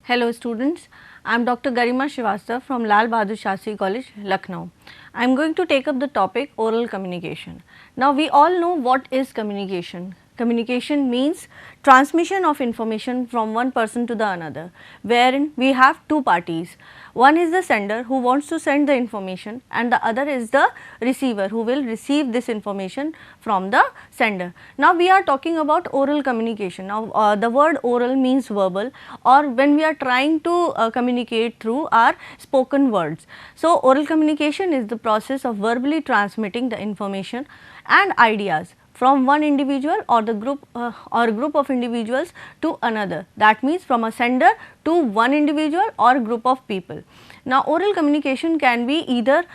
Hello students, I am Dr. Garima Srivastava from Lal Bahadur Shastri College, Lucknow. I am going to take up the topic oral communication. Now we all know what is communication. Communication means transmission of information from one person to the another, wherein we have two parties. One is the sender who wants to send the information and the other is the receiver who will receive this information from the sender. Now we are talking about oral communication. Now the word oral means verbal, or when we are trying to communicate through our spoken words. So oral communication is the process of verbally transmitting the information and ideas from one individual or the group or group of individuals to another. That means from a sender to one individual or group of people. Now oral communication can be either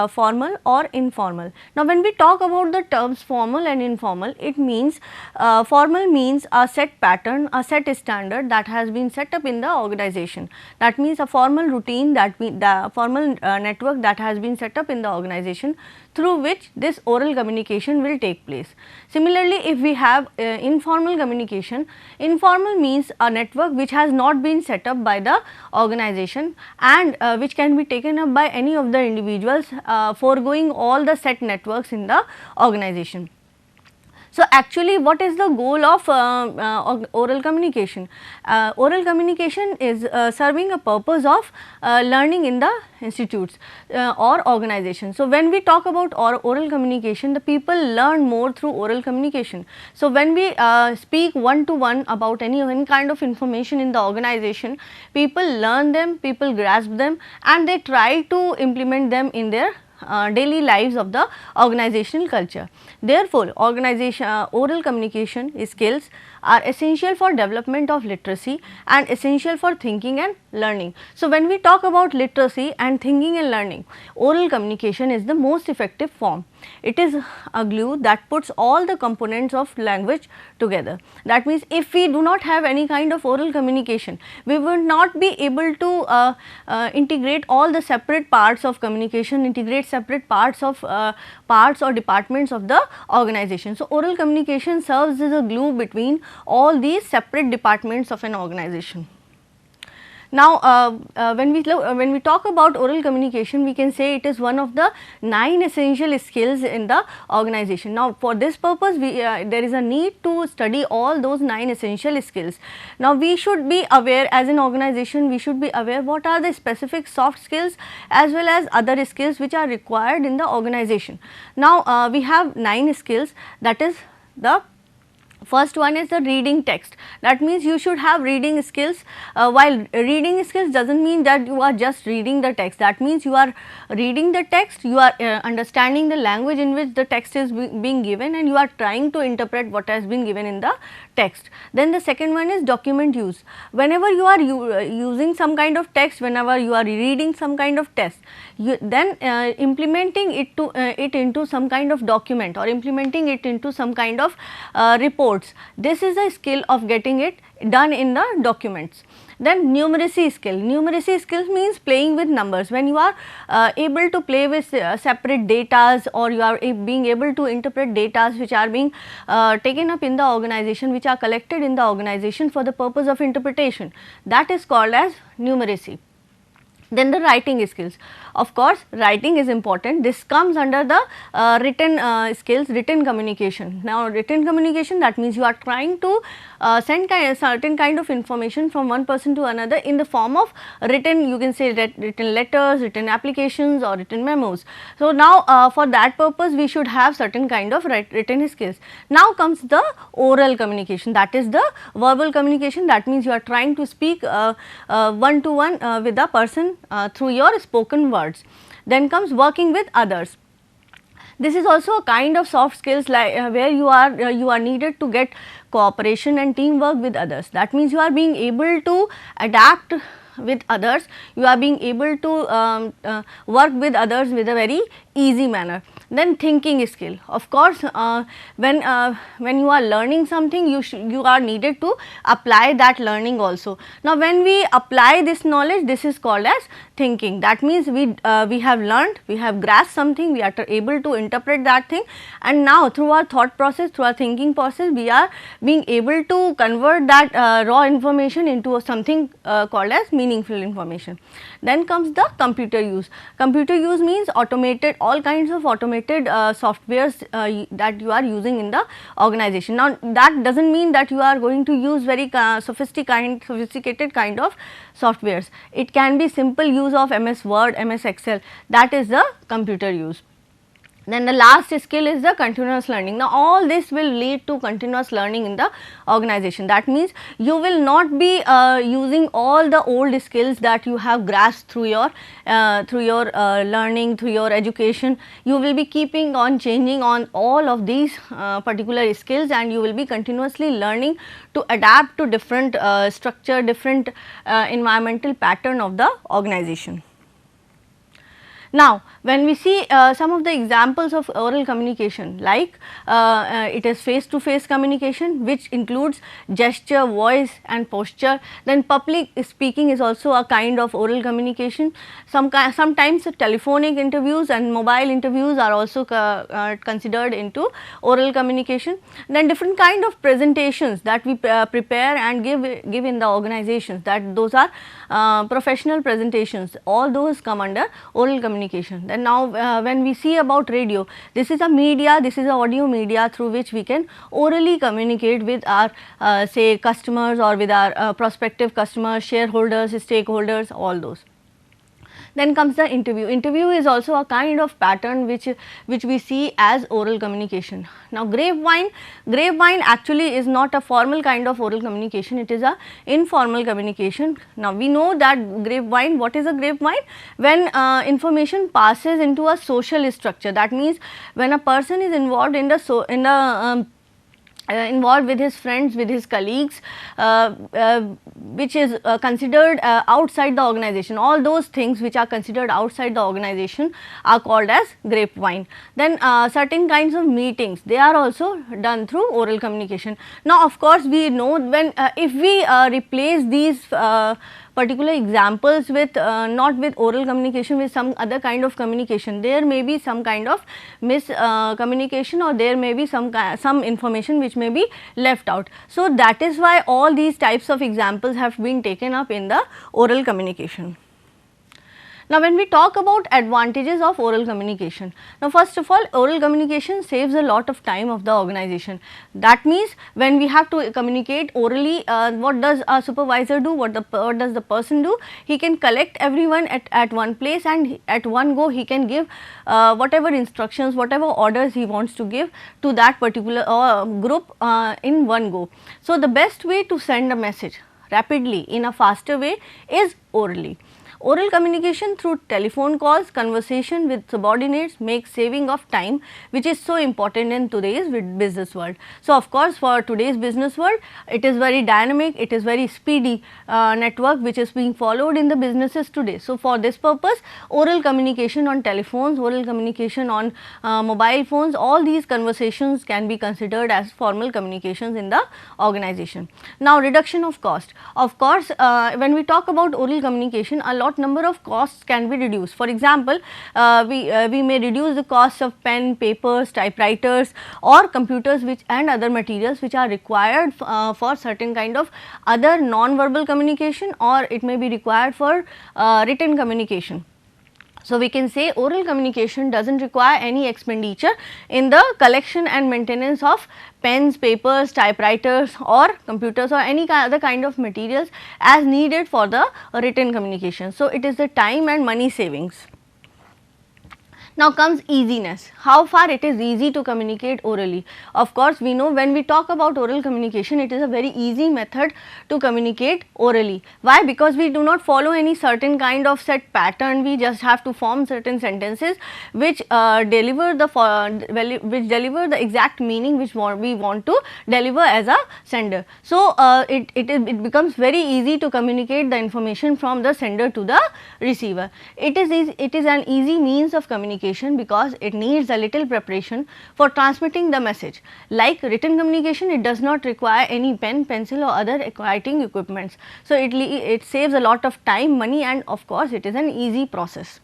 formal or informal. Now when we talk about the terms formal and informal, it means formal means a set pattern, a set standard that has been set up in the organization. That means a formal routine, the formal network that has been set up in the organization through which this oral communication will take place. Similarly, if we have informal communication, informal means a network which has not been set up by the organization and which can be taken up by any of the individuals foregoing all the set networks in the organization. So, actually what is the goal of oral communication? Oral communication is serving a purpose of learning in the institutes or organizations. So, when we talk about oral communication, the people learn more through oral communication. So, when we speak one to one about any kind of information in the organization, people learn them, people grasp them and they try to implement them in their daily lives of the organizational culture. Therefore, oral communication skills are essential for development of literacy and essential for thinking and learning. So, when we talk about literacy and thinking and learning, oral communication is the most effective form. It is a glue that puts all the components of language together. That means, if we do not have any kind of oral communication, we will not be able to integrate all the separate parts of communication, integrate separate parts or departments of the organization. So, oral communication serves as a glue between all these separate departments of an organization. Now, when we talk about oral communication, we can say it is one of the 9 essential skills in the organization. Now, for this purpose, there is a need to study all those 9 essential skills. Now, we should be aware, as an organization, we should be aware what are the specific soft skills as well as other skills which are required in the organization. Now, we have 9 skills, that is the first one is the reading text. That means you should have reading skills. While reading skills does not mean that you are just reading the text. That means you are reading the text, you are understanding the language in which the text is being given and you are trying to interpret what has been given in the text. Then the second one is document use. Whenever you are using some kind of text, whenever you are reading some kind of text, then implementing it into some kind of document or implementing it into some kind of report. This is a skill of getting it done in the documents. Then numeracy skill. Numeracy skills means playing with numbers. When you are able to play with separate datas, or you are being able to interpret datas which are being taken up in the organization, which are collected in the organization for the purpose of interpretation, that is called as numeracy. Then the writing skills. Of course, writing is important. This comes under the written skills, written communication. Now, written communication, that means you are trying to send certain kind of information from one person to another in the form of written, you can say written letters, written applications or written memos. So, now for that purpose we should have certain kind of written skills. Now comes the oral communication, that is the verbal communication. That means you are trying to speak one to one with a person through your spoken words. Then comes working with others. This is also a kind of soft skills, like where you are needed to get cooperation and teamwork with others. That means you are being able to adapt with others, you are being able to work with others with a very easy manner. Then thinking skill. Of course, when you are learning something, you are needed to apply that learning also. Now, when we apply this knowledge, this is called as thinking. That means we have learned, we have grasped something, we are able to interpret that thing, and now through our thought process, through our thinking process, we are being able to convert that raw information into something called as meaningful information. Then comes the computer use. Computer use means all kinds of automated softwares that you are using in the organization. Now, that does not mean that you are going to use very sophisticated kind of softwares. It can be simple use of MS Word, MS Excel, that is the computer use. Then the last skill is the continuous learning. Now, all this will lead to continuous learning in the organization. That means you will not be using all the old skills that you have grasped through your learning, through your education. You will be keeping on changing on all of these particular skills, and you will be continuously learning to adapt to different structure, different environmental pattern of the organization. Now, when we see some of the examples of oral communication, like it is face to face communication, which includes gesture, voice and posture. Then public speaking is also a kind of oral communication. Sometimes telephonic interviews and mobile interviews are also considered into oral communication. Then different kind of presentations that we prepare and give in the organizations, that those are professional presentations, all those come under oral communication. Then now when we see about radio, this is a media, this is a audio media through which we can orally communicate with our say customers, or with our prospective customers, shareholders, stakeholders, all those. Then comes the interview. Interview is also a kind of pattern which we see as oral communication. Now, grapevine actually is not a formal kind of oral communication, it is a informal communication. Now, we know that grapevine, what is a grapevine? When information passes into a social structure, that means when a person is involved in the involved with his friends, with his colleagues, which is considered outside the organization. All those things which are considered outside the organization are called as grapevine. Then certain kinds of meetings, they are also done through oral communication. Now, of course, we know when if we replace these particular examples with not with oral communication, with some other kind of communication, there may be some kind of miscommunication, or there may be some information which may be left out. So, that is why all these types of examples have been taken up in the oral communication. Now, when we talk about advantages of oral communication, now first of all, oral communication saves a lot of time of the organization. That means when we have to communicate orally, what does a supervisor do, what does the person do? He can collect everyone at one place, and at one go he can give whatever instructions, whatever orders he wants to give to that particular group in one go. So, the best way to send a message rapidly in a faster way is orally. Oral communication through telephone calls, conversation with subordinates makes saving of time, which is so important in today's business world. So, of course, for today's business world, it is very dynamic, it is very speedy network which is being followed in the businesses today. So, for this purpose, oral communication on telephones, oral communication on mobile phones, all these conversations can be considered as formal communications in the organization. Now, reduction of cost. Of course, when we talk about oral communication, a lot number of costs can be reduced. For example, we may reduce the cost of pen, papers, typewriters or computers and other materials which are required for certain kind of other non-verbal communication, or it may be required for written communication. So, we can say oral communication does not require any expenditure in the collection and maintenance of pens, papers, typewriters or computers or any other kind of materials as needed for the written communication. So, it is the time and money savings. Now comes easiness. How far it is easy to communicate orally? Of course, we know when we talk about oral communication, it is a very easy method to communicate orally. Why? Because we do not follow any certain kind of set pattern. We just have to form certain sentences which deliver the exact meaning which we want to deliver as a sender. So, it becomes very easy to communicate the information from the sender to the receiver. It is an easy means of communication. communication because it needs a little preparation for transmitting the message. Like written communication, it does not require any pen, pencil or other writing equipments. So, it saves a lot of time, money, and of course, it is an easy process.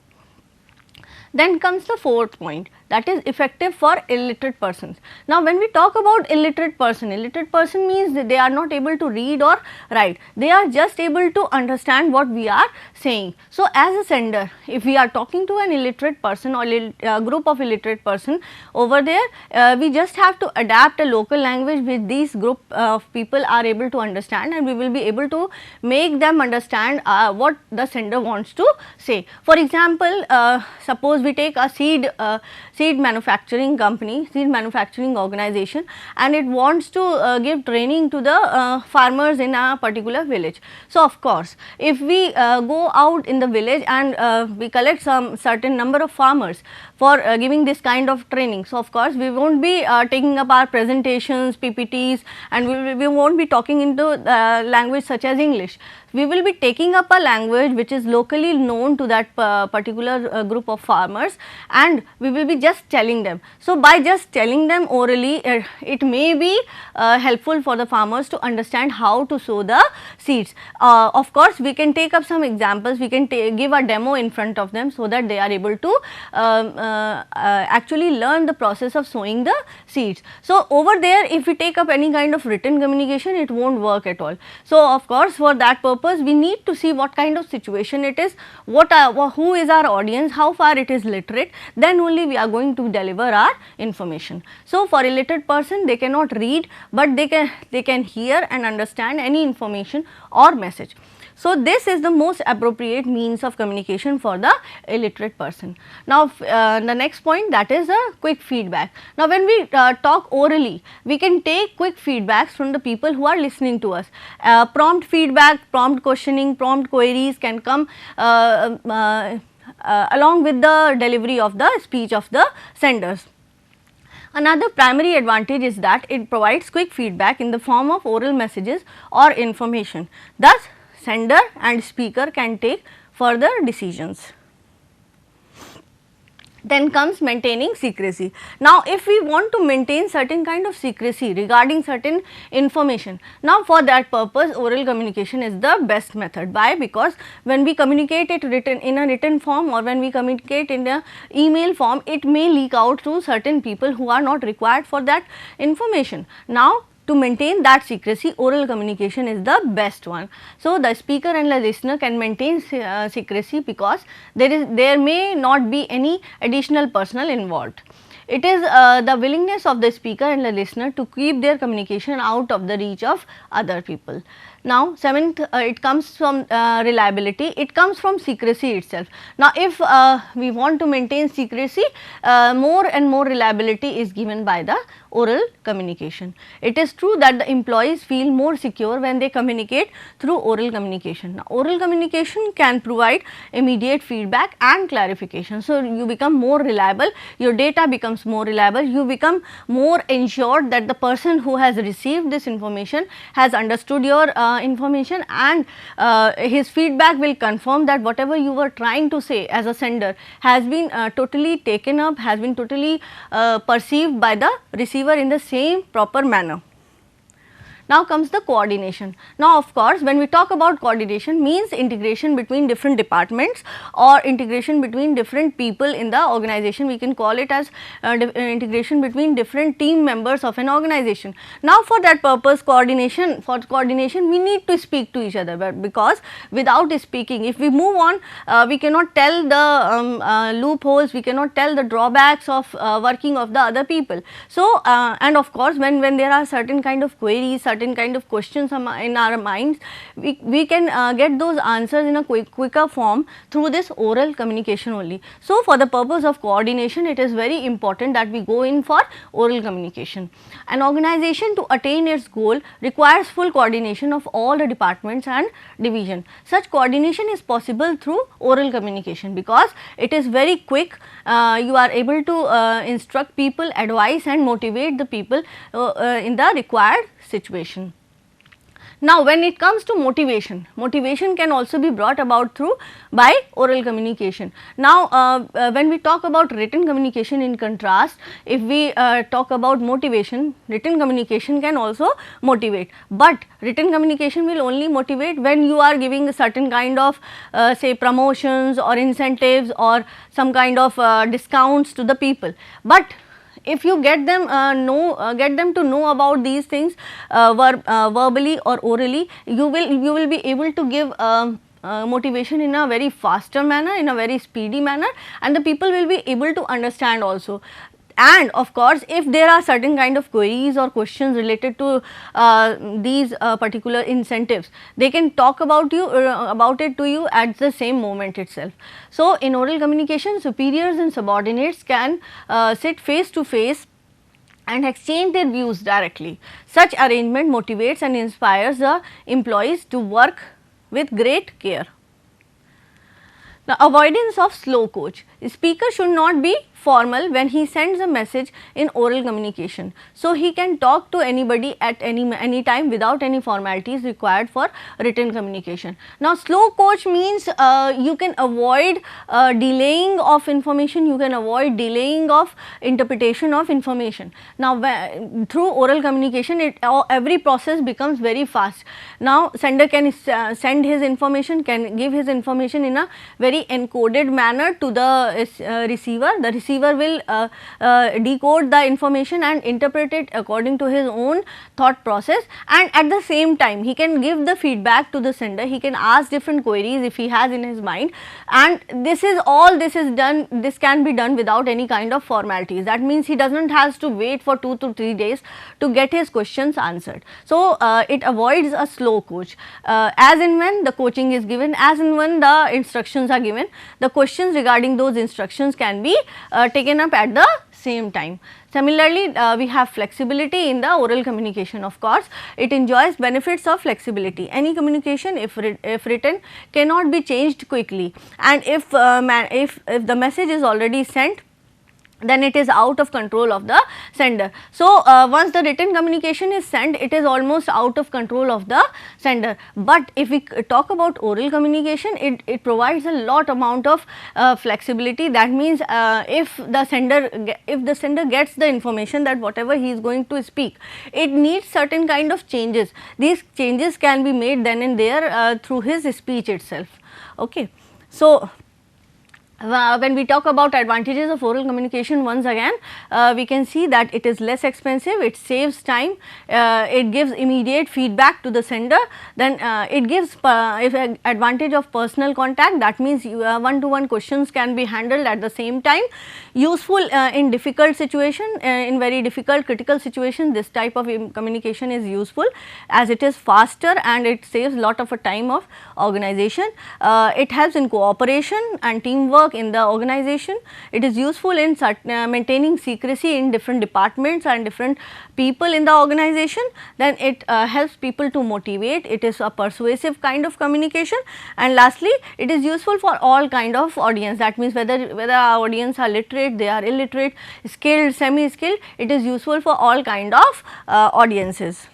Then comes the fourth point, that is effective for illiterate persons. Now, when we talk about illiterate person means that they are not able to read or write, they are just able to understand what we are saying. So, as a sender, if we are talking to an illiterate person or a group of illiterate person over there, we just have to adapt a local language which these group of people are able to understand, and we will be able to make them understand what the sender wants to say. For example, suppose we take a seed manufacturing company, seed manufacturing organization, and it wants to give training to the farmers in a particular village. So, of course, if we go out in the village and we collect some certain number of farmers for giving this kind of training. So, of course, we will not be taking up our presentations, PPTs, and we will not be talking into language such as English. We will be taking up a language which is locally known to that particular group of farmers, and we will be just telling them. So, by just telling them orally, it may be helpful for the farmers to understand how to sow the seeds. Of course, we can take up some examples, we can give a demo in front of them so that they are able to actually learn the process of sowing the seeds. So, over there, if we take up any kind of written communication, it will not work at all. So, of course, for that purpose, we need to see what kind of situation it is, who is our audience, how far it is literate, then only we are going to deliver our information. So, for illiterate person, they cannot read, but they can hear and understand any information or message. So, this is the most appropriate means of communication for the illiterate person. Now, the next point, that is a quick feedback. Now, when we talk orally, we can take quick feedbacks from the people who are listening to us. Prompt feedback, prompt questioning, prompt queries can come along with the delivery of the speech of the senders. Another primary advantage is that it provides quick feedback in the form of oral messages or information. Thus, sender and speaker can take further decisions. Then comes maintaining secrecy. Now, if we want to maintain certain kind of secrecy regarding certain information, now for that purpose oral communication is the best method. Why? Because when we communicate it in a written form, or when we communicate in a email form, it may leak out to certain people who are not required for that information. Now, to maintain that secrecy, oral communication is the best one. So, the speaker and the listener can maintain secrecy because there may not be any additional personal involved. It is the willingness of the speaker and the listener to keep their communication out of the reach of other people. Now, seventh, it comes from reliability, it comes from secrecy itself. Now, if we want to maintain secrecy, more and more reliability is given by the oral communication. It is true that the employees feel more secure when they communicate through oral communication. Now, oral communication can provide immediate feedback and clarification. So, you become more reliable, your data becomes more reliable, you become more ensured that the person who has received this information has understood your information, and his feedback will confirm that whatever you were trying to say as a sender has been totally taken up, has been totally perceived by the receiver in the same proper manner. Now comes the coordination. Now, of course, when we talk about coordination, means integration between different departments or integration between different people in the organization. We can call it as integration between different team members of an organization. Now, for that purpose, coordination we need to speak to each other, but because without speaking, if we move on, we cannot tell the loopholes, we cannot tell the drawbacks of working of the other people. So, and of course, when there are certain kind of queries, certain kind of questions in our minds, we can get those answers in a quicker form through this oral communication only. So, for the purpose of coordination, it is very important that we go in for oral communication. An organization to attain its goal requires full coordination of all the departments and division. Such coordination is possible through oral communication because it is very quick. You are able to instruct people, advise and motivate the people in the required situation. Now, when it comes to motivation, motivation can also be brought about through by oral communication. Now, when we talk about written communication, in contrast, if we talk about motivation, written communication can also motivate, but written communication will only motivate when you are giving a certain kind of say promotions or incentives or some kind of discounts to the people. But if you get them get them to know about these things verbally or orally, you will be able to give motivation in a very faster manner, in a very speedy manner, and the people will be able to understand also. And of course, if there are certain kind of queries or questions related to these particular incentives, they can talk about it to you at the same moment itself. So, in oral communication, superiors and subordinates can sit face to face and exchange their views directly. Such arrangement motivates and inspires the employees to work with great care. Now, avoidance of slow coach. A speaker should not be formal when he sends a message in oral communication. So, he can talk to anybody at any time without any formalities required for written communication. Now, slow coach means you can avoid delaying of information, you can avoid delaying of interpretation of information. Now, through oral communication, every process becomes very fast. Now, sender can send his information, can give his information in a very encoded manner to the receiver. The receiver will decode the information and interpret it according to his own thought process, and at the same time he can give the feedback to the sender. He can ask different queries if he has in his mind, and this can be done without any kind of formalities. That means he does not have to wait for 2 to 3 days to get his questions answered. So, it avoids a slow coach. As and when the coaching is given, as and when the instructions are given, the questions regarding those instructions can be taken up at the same time. Similarly, we have flexibility in the oral communication. Of course, it enjoys benefits of flexibility. Any communication, if written, cannot be changed quickly, and if the message is already sent, then it is out of control of the sender. So, once the written communication is sent, it is almost out of control of the sender. But if we talk about oral communication, it provides a lot amount of flexibility. That means, if the sender gets the information that whatever he is going to speak, it needs certain kind of changes. These changes can be made then and there through his speech itself. Okay. So, when we talk about advantages of oral communication, once again we can see that it is less expensive, it saves time, it gives immediate feedback to the sender, then it gives advantage of personal contact. That means one-to-one questions can be handled at the same time. Useful in difficult situation, in very difficult critical situation, this type of communication is useful as it is faster and it saves lot of a time of organization. It helps in cooperation and teamwork in the organization. It is useful in maintaining secrecy in different departments and different people in the organization. Then it helps people to motivate. It is a persuasive kind of communication, and lastly it is useful for all kind of audience. That means whether our audience are literate, they are illiterate, skilled, semi skilled, it is useful for all kind of audiences.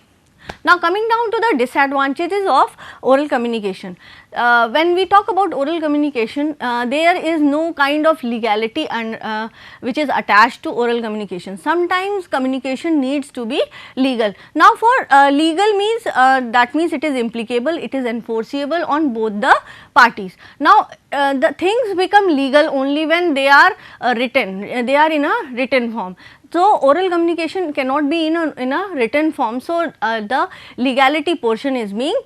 Now, coming down to the disadvantages of oral communication. When we talk about oral communication, there is no kind of legality and which is attached to oral communication. Sometimes communication needs to be legal. Now, for legal means that means it is implicable, it is enforceable on both the parties. Now, the things become legal only when they are written, they are in a written form. So, oral communication cannot be in a written form. So, the legality portion is being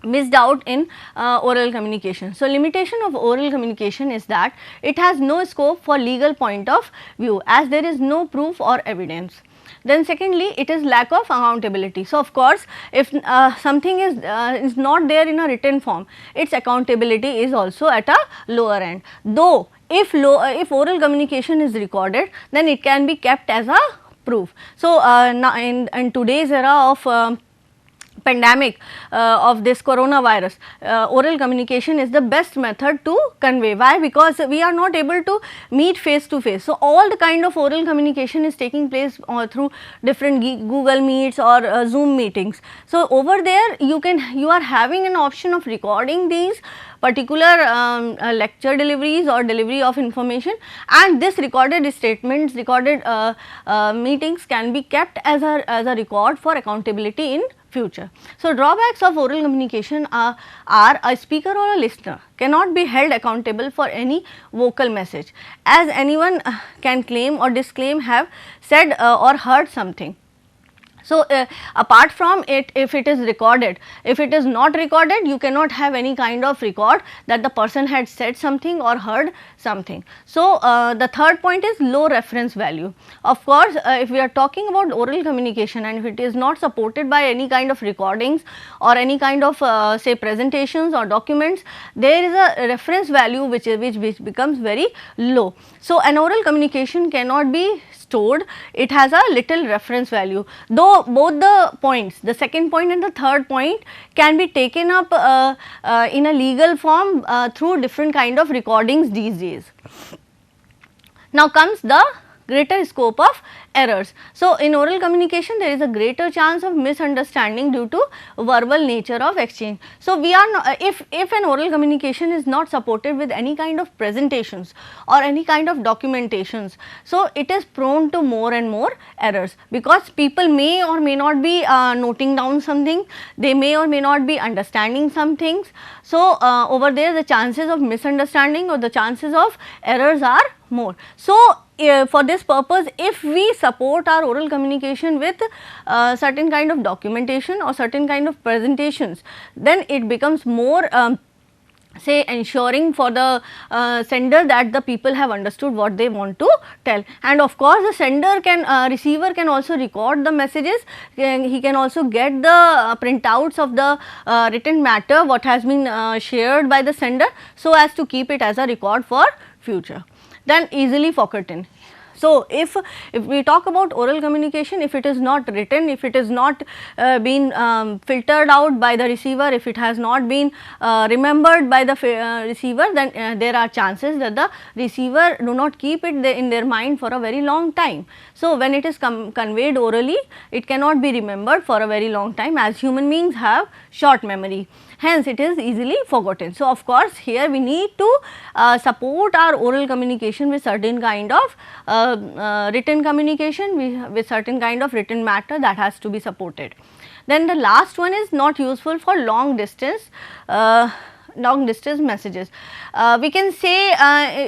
missed out in oral communication. So, limitation of oral communication is that it has no scope for legal point of view as there is no proof or evidence. Then secondly, it is lack of accountability. So, of course, if something is not there in a written form, its accountability is also at a lower end. Though if oral communication is recorded, then it can be kept as a proof. So, now in today's era of pandemic of this coronavirus, oral communication is the best method to convey. Why? Because we are not able to meet face to face. So, all the kind of oral communication is taking place through different Google Meets or Zoom meetings. So, over there you are having an option of recording these particular lecture deliveries or delivery of information, and this recorded statements, recorded meetings can be kept as a record for accountability in future. So, drawbacks of oral communication are a speaker or a listener cannot be held accountable for any vocal message, as anyone can claim or disclaim have said or heard something. So, apart from it, if it is recorded, if it is not recorded, you cannot have any kind of record that the person had said something or heard something. So, the third point is low reference value. Of course, if we are talking about oral communication and if it is not supported by any kind of recordings or any kind of say presentations or documents, there is a reference value which becomes very low. So, an oral communication cannot be stored, it has a little reference value, though both the points, the second point and the third point can be taken up in a legal form through different kind of recordings these days. Now comes the greater scope of errors. So, in oral communication there is a greater chance of misunderstanding due to verbal nature of exchange. So, we are not, if an oral communication is not supported with any kind of presentations or any kind of documentations, so it is prone to more and more errors, because people may or may not be noting down something, they may or may not be understanding some things. So, over there the chances of misunderstanding or the chances of errors are more. So, for this purpose, if we support our oral communication with certain kind of documentation or certain kind of presentations, then it becomes more say ensuring for the sender that the people have understood what they want to tell. And of course, the sender can receiver can also record the messages, he can also get the printouts of the written matter what has been shared by the sender, so as to keep it as a record for future. Then easily forgotten. So, if we talk about oral communication, if it is not written, if it is not been filtered out by the receiver, if it has not been remembered by the receiver, then there are chances that the receiver do not keep it in their mind for a very long time. So, when it is conveyed orally, it cannot be remembered for a very long time, as human beings have short memory. Hence, it is easily forgotten. So, of course, here we need to support our oral communication with certain kind of written communication, with certain kind of written matter that has to be supported. Then the last one is not useful for long distance messages. We can say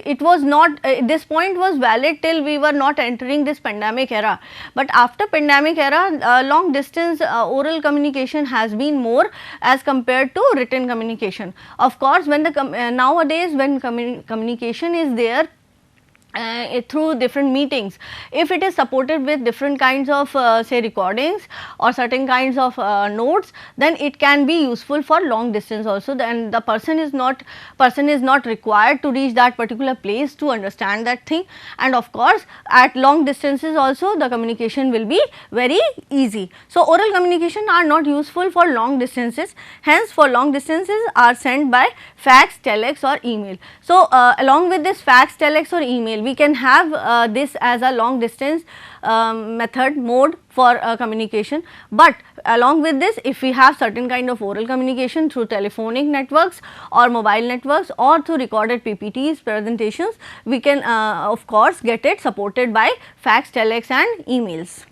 it was not, this point was valid till we were not entering this pandemic era, but after pandemic era long distance oral communication has been more as compared to written communication. Of course, when the nowadays when communication is there through different meetings, if it is supported with different kinds of say recordings or certain kinds of notes, then it can be useful for long distance also. Then the person is not required to reach that particular place to understand that thing, and of course, at long distances also the communication will be very easy. So, oral communication are not useful for long distances, hence for long distances are sent by fax, telex or email. So, along with this fax, telex or email, we can have this as a long distance mode for communication, but along with this, if we have certain kind of oral communication through telephonic networks or mobile networks or through recorded PPTs presentations, we can of course get it supported by fax, telex and emails.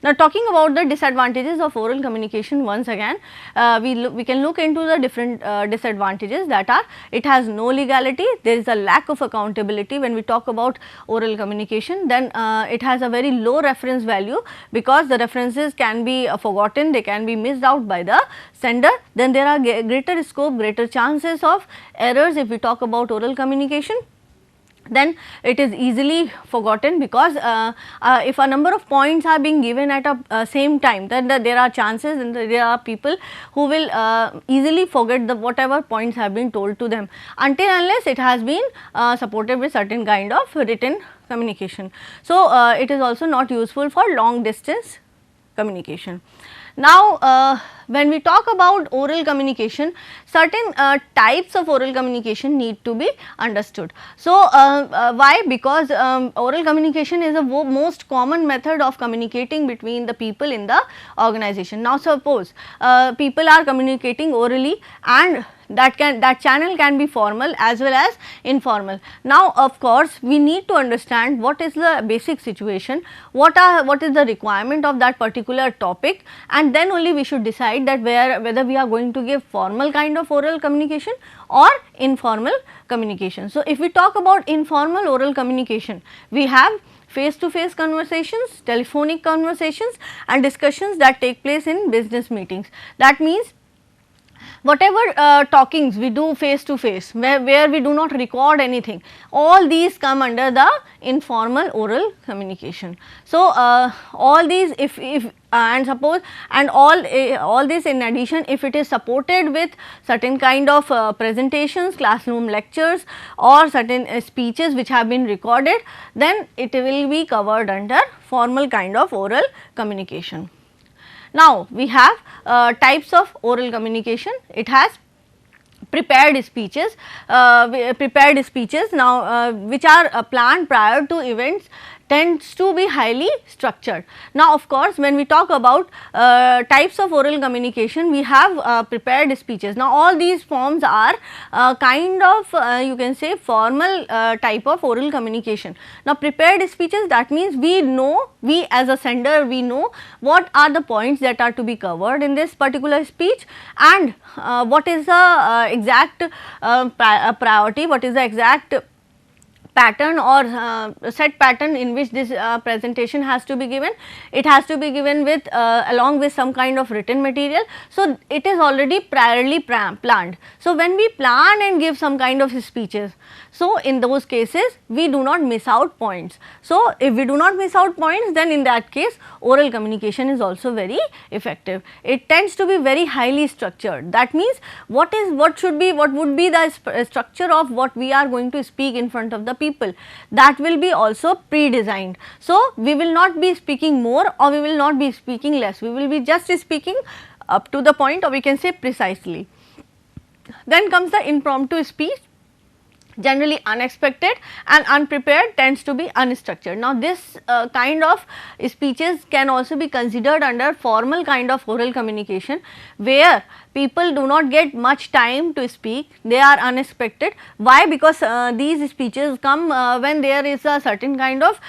Now, talking about the disadvantages of oral communication, once again we can look into the different disadvantages, that are it has no legality, there is a lack of accountability when we talk about oral communication. Then it has a very low reference value, because the references can be forgotten, they can be missed out by the sender. Then there are greater scope, greater chances of errors if we talk about oral communication. Then it is easily forgotten, because if a number of points are being given at a same time, then there are chances and there are people who will easily forget the whatever points have been told to them, until unless it has been supported with certain kind of written communication. So, it is also not useful for long distance communication. Now, when we talk about oral communication, certain types of oral communication need to be understood. So, why? Because oral communication is the most common method of communicating between the people in the organization. Now, suppose people are communicating orally, and that channel can be formal as well as informal. Now, of course, we need to understand what is the basic situation, what is the requirement of that particular topic, and then only we should decide that whether we are going to give formal kind of oral communication or informal communication. So, if we talk about informal oral communication, we have face to face conversations, telephonic conversations, and discussions that take place in business meetings. That means whatever talkings we do face to face, where we do not record anything, all these come under the informal oral communication. So, all these if and suppose and all this in addition, if it is supported with certain kind of presentations, classroom lectures, or certain speeches which have been recorded, then it will be covered under formal kind of oral communication. Now, we have types of oral communication. It has prepared speeches, now which are planned prior to events, tends to be highly structured. Now, of course, when we talk about types of oral communication, we have prepared speeches. Now, all these forms are kind of you can say formal type of oral communication. Now, prepared speeches, that means we as a sender, we know what are the points that are to be covered in this particular speech, and what is the exact priority, what is the exact pattern or set pattern in which this presentation has to be given. It has to be given with along with some kind of written material. So, it is already priorly planned. So, when we plan and give some kind of speeches, so in those cases we do not miss out points. So, if we do not miss out points, then in that case oral communication is also very effective. It tends to be very highly structured. That means what would be the structure of what we are going to speak in front of the people, that will be also pre-designed. So, we will not be speaking more or we will not be speaking less, we will be just speaking up to the point, or we can say precisely. Then comes the impromptu speech, generally unexpected and unprepared, tends to be unstructured. Now, this kind of speeches can also be considered under formal kind of oral communication, where people do not get much time to speak, they are unexpected. Why? Because these speeches come when there is a certain kind of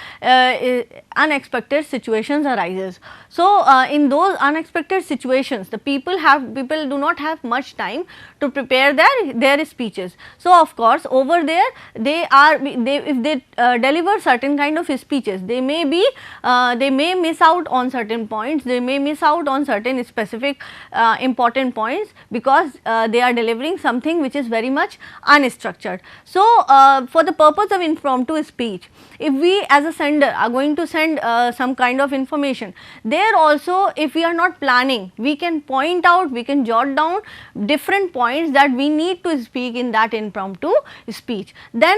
unexpected situations arises. So, in those unexpected situations, the people do not have much time to prepare their speeches. So, of course, over there if they deliver certain kind of speeches, they may miss out on certain points, they may miss out on certain specific important points, because they are delivering something which is very much unstructured. So, for the purpose of impromptu speech, if we as a sender are going to send some kind of information, there also if we are not planning, we can point out, we can jot down different points that we need to speak in that impromptu speech. Then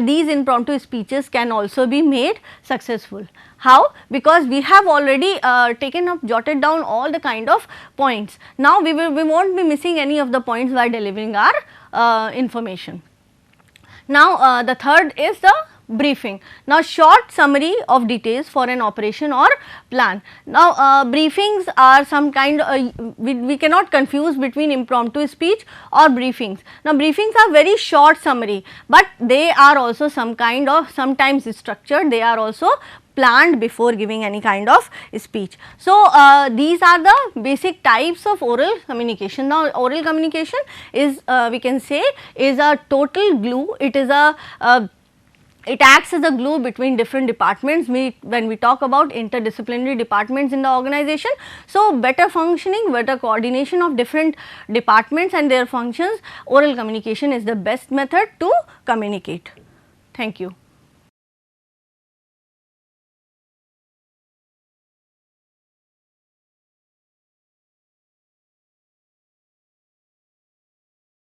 these impromptu speeches can also be made successful. How? Because we have already jotted down all the kind of points. Now, we won't be missing any of the points while delivering our information. Now, the third is the briefing. Now, short summary of details for an operation or plan. Now, briefings are some kind we cannot confuse between impromptu speech or briefings. Now, briefings are very short summary, but they are also some kind of sometimes structured, they are also planned before giving any kind of speech. So, these are the basic types of oral communication. Now, oral communication is we can say is a total glue. It is it acts as a glue between different departments when we talk about interdisciplinary departments in the organization. So, better functioning, better coordination of different departments and their functions, oral communication is the best method to communicate. Thank you.